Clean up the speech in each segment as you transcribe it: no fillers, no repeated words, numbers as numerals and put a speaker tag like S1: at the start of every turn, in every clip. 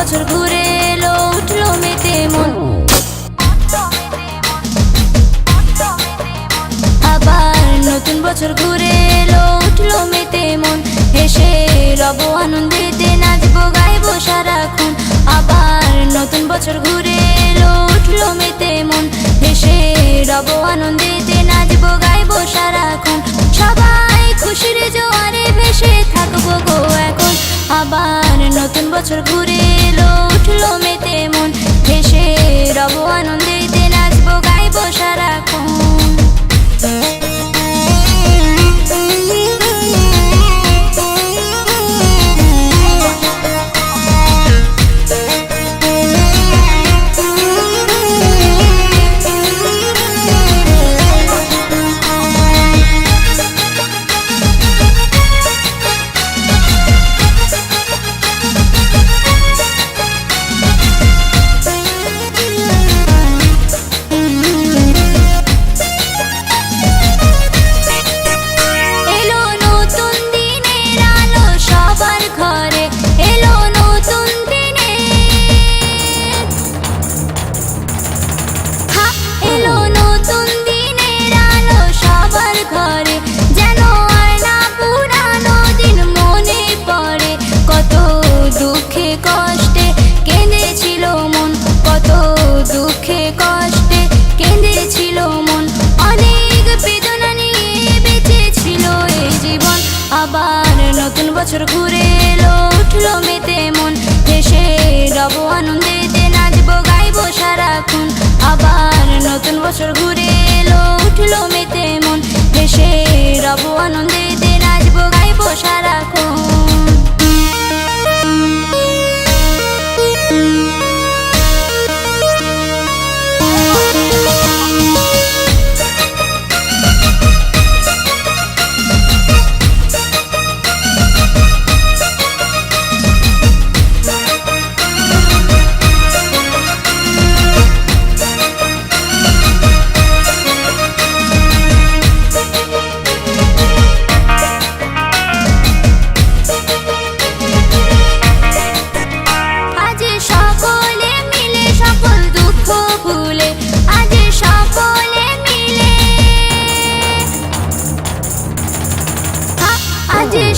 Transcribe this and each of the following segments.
S1: বছর ঘুরে এলো, উঠলো মেতে মন। আবার নতুন বছর ঘুরে এলো, উঠলো মেতে মন। হেসে রব আনন্দেতে, নাচবো গাইবো সারাক্ষণ। আবার নতুন বছর ঘুরে এলো, উঠলো মেতে মন। হেসে রব আনন্দেতে, নাচবো গাইবো সারাক্ষণ। সবাই খুশির জোয়ারে ভেসে থাকবো গো এখন। আবার নতুন বছর ঘুরে এলো, উঠলো মেতে মন। হেসে রব আনন্দেতে, নাচবো গাইবো সারাক্ষণ। কষ্টে কেঁদেছিল মন, কত দুঃখে কষ্টে কেঁদেছিল মন। অনেক বেদনা নিয়ে বেঁচেছিল এই জীবন। আবার নতুন বছর ঘুরে এলো, উঠলো মেতে মন। হেসে রব আনন্দেতে, নাচবো গাইবো সারাক্ষণ। আবার নতুন বছর ঘুরে এলো, উঠলো মেতে মন। হেসে রব আনন্দেতে, নাচবো গাইবো সারাক্ষণ।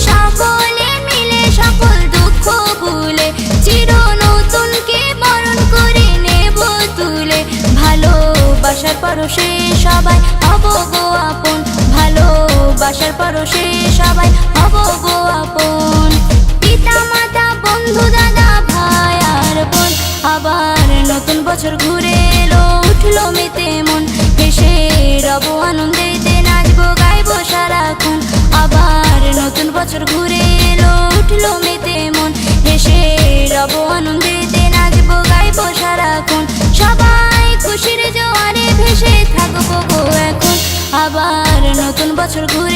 S1: সকলে মিলে সকল দুঃখ ভুলে, চির নতুনকে বরণ করে নেব তুলে। ভালোবাসার পরশে সবাই হব গো আপন, ভালোবাসার পরশে সবাই হব গো আপন। পিতা মাতা বন্ধু দাদা ভাই আর বোন। আবার নতুন বছর ঘুরে এলো, উঠলো মেতে মন। হেসে রব আনন্দেতে, নাচবো গাইবো সারাক্ষণ। আবার নতুন বছর ঘুরে এলো, উঠলো মেতে মন। হেসে রব আনন্দেতে, নাচবো গাইবো সারাক্ষণ। সবাই খুশির জোয়ারে ভেসে থাকবো গো এখন। আবার নতুন বছর ঘুরে